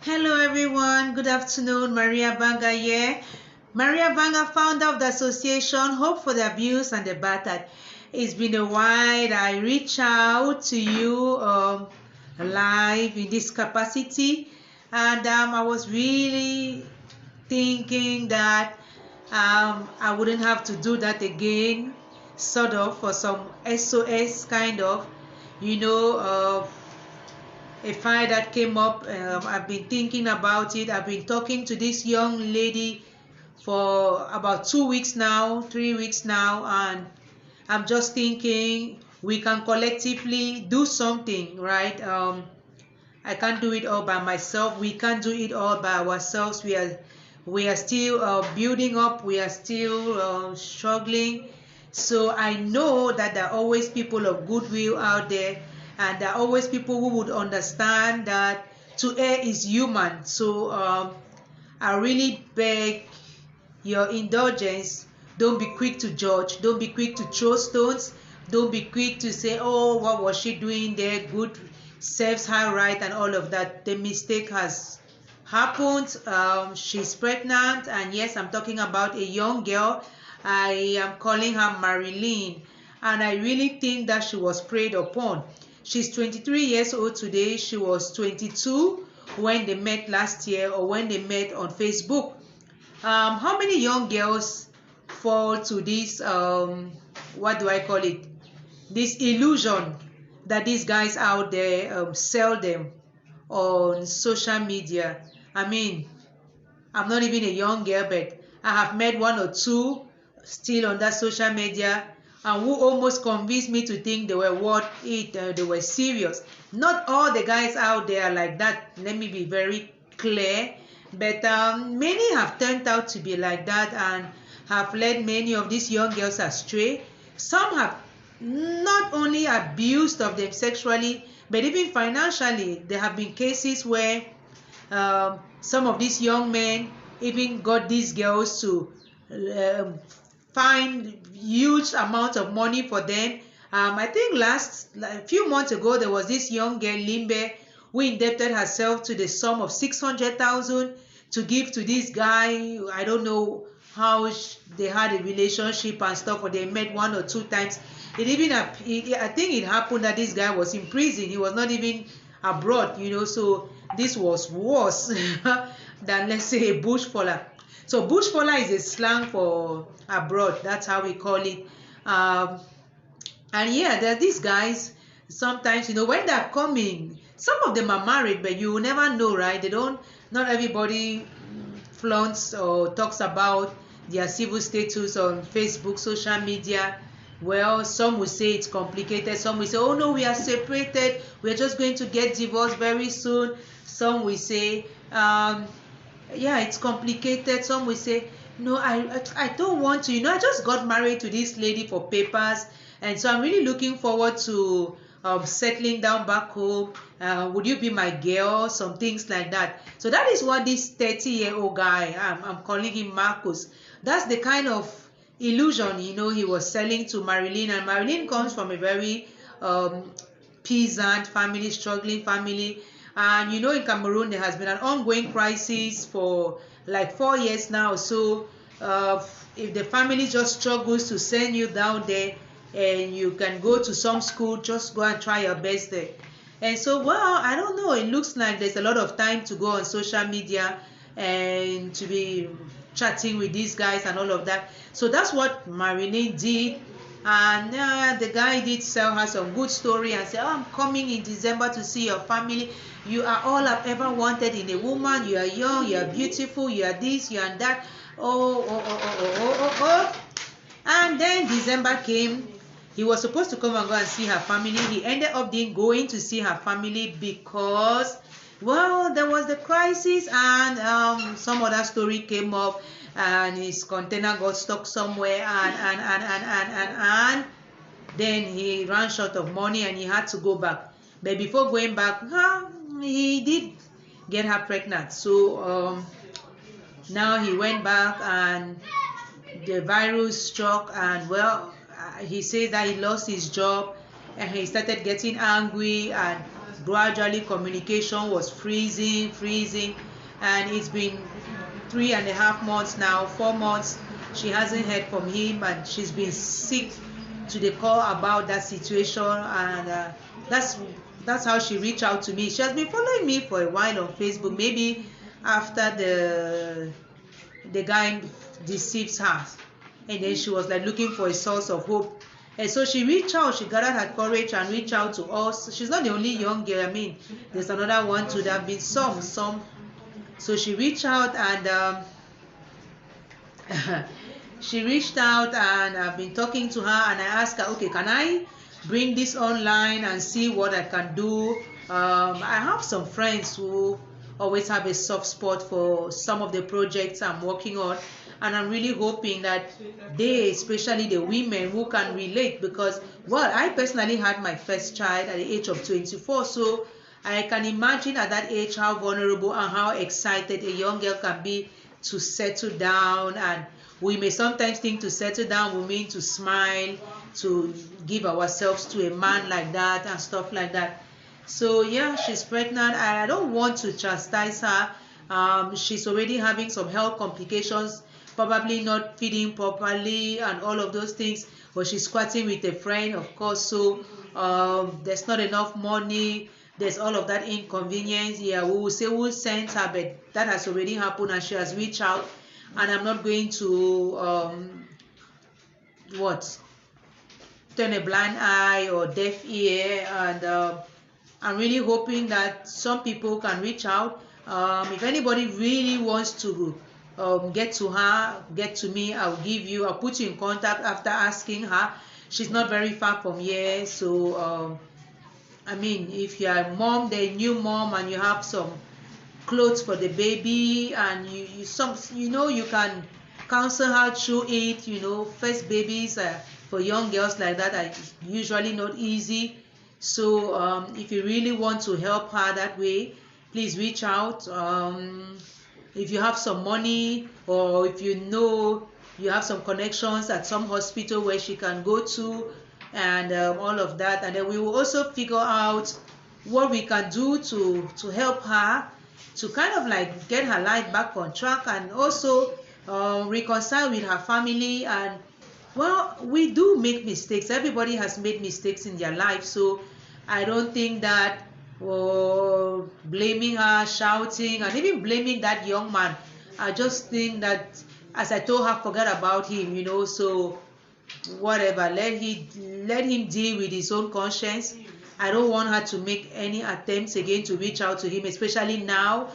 Hello everyone, good afternoon. Maria Banga here. Maria Banga, founder of the association Hope for the Abused and the Battered. It's been a while. I reach out to you live in this capacity, and I was really thinking that I wouldn't have to do that again, sort of, for some SOS kind of, you know, a file that came up. I've been thinking about it. I've been talking to this young lady for about 2 weeks now, 3 weeks now, and I'm just thinking we can collectively do something, right? I can't do it all by myself. We can't do it all by ourselves. We are still building up. We are still struggling. So I know that there are always people of goodwill out there, and there are always people who would understand that to err is human. So I really beg your indulgence. Don't be quick to judge. Don't be quick to throw stones. Don't be quick to say, oh, what was she doing there? Good, serves her right, and all of that. The mistake has happened. She's pregnant, and yes, I'm talking about a young girl. I am calling her Marilin, and I really think that she was preyed upon. She's 23 years old today. She was 22 when they met last year, or when they met on Facebook. How many young girls fall to this, what do I call it? This illusion that these guys out there sell them on social media. I mean, I'm not even a young girl, but I have met one or two still on that social media, and who almost convinced me to think they were worth it, they were serious. Not all the guys out there are like that, let me be very clear, but many have turned out to be like that and have led many of these young girls astray. Some have not only abused of them sexually, but even financially. There have been cases where some of these young men even got these girls to find huge amounts of money for them. I think a few months ago, there was this young girl, Limbe, who indebted herself to the sum of 600,000 to give to this guy. I don't know how they had a relationship and stuff, or they met one or two times. I think it happened that this guy was in prison. He was not even abroad, so this was worse than, let's say, a bushfaller. So bushfaller is a slang for abroad. That's how we call it. And yeah, there are these guys. Sometimes, when they're coming, some of them are married, but you will never know, right? Not everybody flaunts or talks about their civil status on Facebook, social media. Well, some will say it's complicated. Some will say, oh no, we are separated. We're just going to get divorced very soon. Some will say, yeah, it's complicated. Some will say, no, I don't want to. I just got married to this lady for papers, and so I'm really looking forward to settling down back home. Would you be my girl? Some things like that. So that is what this 30-year-old guy, I'm calling him Marcus, that's the kind of illusion he was selling to Marilyn. And Marilyn comes from a very peasant family, struggling family. And in Cameroon there has been an ongoing crisis for like 4 years now. So if the family just struggles to send you down there and you can go to some school, just go and try your best there. And so, well, I don't know, it looks like there's a lot of time to go on social media and to be chatting with these guys and all of that. So that's what Marilyn did. And the guy did sell her some good story and said, oh, I'm coming in December to see your family. You are all I've ever wanted in a woman. You are young, you are beautiful, you are this, you are that. Oh. And then December came. He was supposed to come and go and see her family. He ended up going to see her family because, well, there was the crisis, and some other story came up, and his container got stuck somewhere, and then he ran short of money and he had to go back. But before going back, he did get her pregnant. So now he went back and the virus struck, and he says that he lost his job and he started getting angry and gradually communication was freezing, and it's been 3.5 months now, 4 months. She hasn't heard from him, and she's been sick to the core about that situation. And that's how she reached out to me. She has been following me for a while on Facebook, maybe after the guy deceived her, and then she was like looking for a source of hope. And so she reached out, she gathered her courage and reached out to us. She's not the only young girl. I mean, there's another one too. There have been some. So she reached out, and she reached out, and I've been talking to her, and I asked her, okay, can I bring this online and see what I can do? I have some friends who always have a soft spot for some of the projects I'm working on, and I'm really hoping that they, especially the women who can relate, because, well, I personally had my first child at the age of 24, so I can imagine at that age how vulnerable and how excited a young girl can be to settle down. And we may sometimes think to settle down we mean to smile, to give ourselves to a man like that and stuff like that. So yeah, she's pregnant. I don't want to chastise her. She's already having some health complications, probably not feeding properly and all of those things, but she's squatting with a friend, of course, so there's not enough money, there's all of that inconvenience. Yeah, we will say we'll send her, but that has already happened, and she has reached out, and I'm not going to turn a blind eye or deaf ear. And I'm really hoping that some people can reach out. If anybody really wants to get to her, get to me, I'll put you in contact after asking her. She's not very far from here, so I mean, if you're a mom, the new mom, and you have some clothes for the baby, and you can counsel her through it. First babies for young girls like that are usually not easy. So if you really want to help her that way, please reach out. If you have some money, or if you have some connections at some hospital where she can go to, and all of that, and then we will also figure out what we can do to help her to kind of like get her life back on track, and also reconcile with her family. And well, we do make mistakes. Everybody has made mistakes in their life, so I don't think that blaming her, shouting, and even blaming that young man, I just think that, as I told her, forget about him, so whatever, let him deal with his own conscience. I don't want her to make any attempts again to reach out to him, especially now.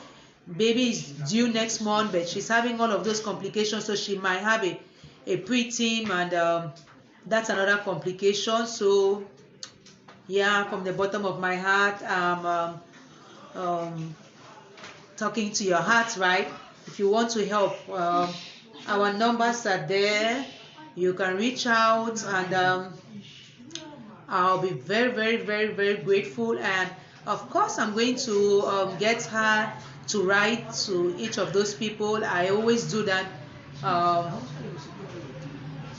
Baby is due next month, but she's having all of those complications, so she might have a preterm, and that's another complication. So yeah, from the bottom of my heart, I'm talking to your heart, right? If you want to help, our numbers are there. You can reach out, and I'll be very, very, very, very grateful. And of course, I'm going to get her to write to each of those people. I always do that.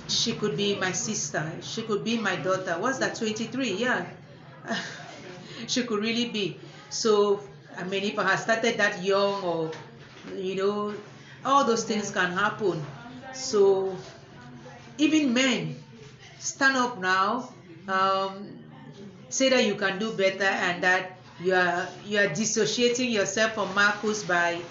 She could be my sister, she could be my daughter. What's that, 23? Yeah. She could really be. So I mean, if I had started that young, or all those things can happen. So even men, stand up now. Say that you can do better, and that you are dissociating yourself from Marcus by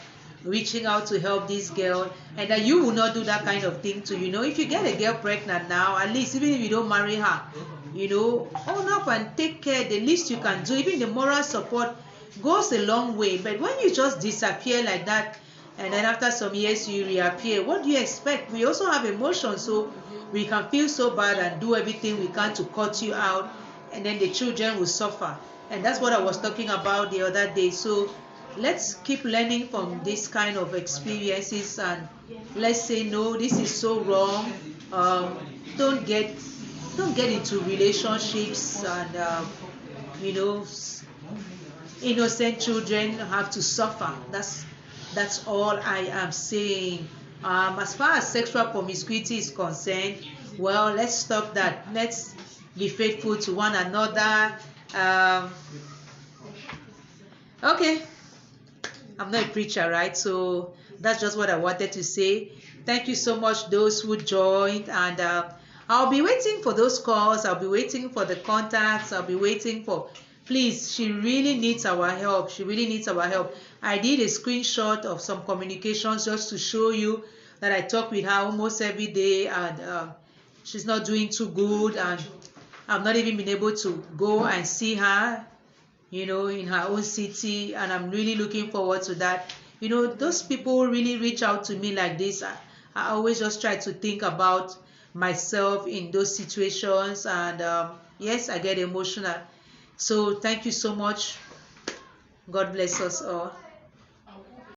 reaching out to help this girl, and that you will not do that kind of thing to if you get a girl pregnant now, at least, even if you don't marry her, own up and take care. The least you can do, even the moral support, goes a long way. But when you just disappear like that, and then after some years you reappear, what do you expect? We also have emotions, so we can feel so bad and do everything we can to cut you out, and then the children will suffer. And that's what I was talking about the other day. So let's keep learning from this kind of experiences, and let's say, no, this is so wrong. Don't get into relationships, and innocent children have to suffer. That's all I am saying. As far as sexual promiscuity is concerned, well, let's stop that. Let's be faithful to one another. Okay, I'm not a preacher, right? So that's just what I wanted to say. Thank you so much, those who joined, and I'll be waiting for those calls. I'll be waiting for the contacts. I'll be waiting for. Please, she really needs our help. She really needs our help. I did a screenshot of some communications just to show you that I talk with her almost every day, and she's not doing too good, and I've not even been able to go and see her, in her own city, and I'm really looking forward to that. Those people really reach out to me like this. I always just try to think about myself in those situations, and yes, I get emotional. So thank you so much. God bless us all.